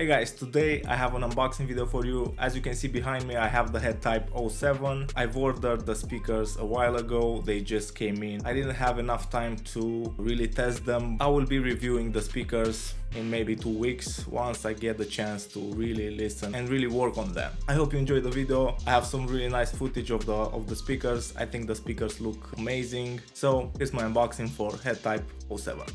Hey guys, today I have an unboxing video for you. As you can see behind me, I have the HEDD Type 07. I've ordered the speakers a while ago, they just came in. I didn't have enough time to really test them. I will be reviewing the speakers in maybe 2 weeks once I get the chance to really listen and really work on them. I hope you enjoyed the video. I have some really nice footage of the speakers. I think the speakers look amazing. So here's my unboxing for HEDD Type 07.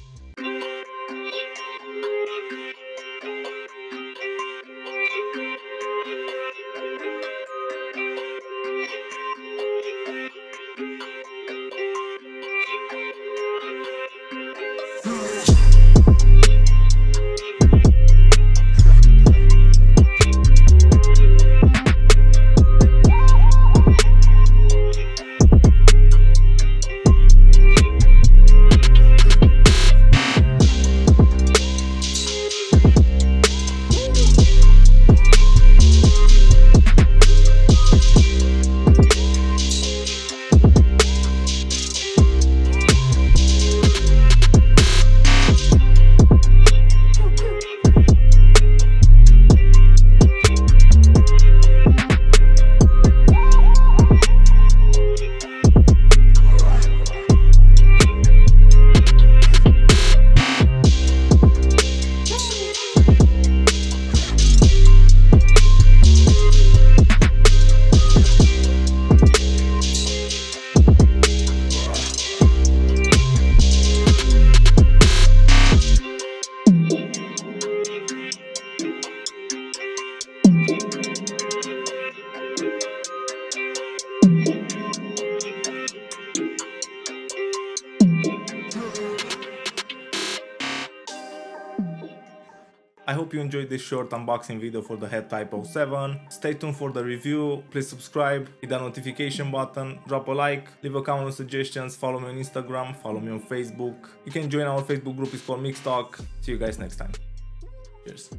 I hope you enjoyed this short unboxing video for the HEDD Type 07. Stay tuned for the review. Please subscribe, hit the notification button, drop a like, leave a comment with suggestions, follow me on Instagram, follow me on Facebook. You can join our Facebook group, it's called Mix Talk. See you guys next time. Cheers.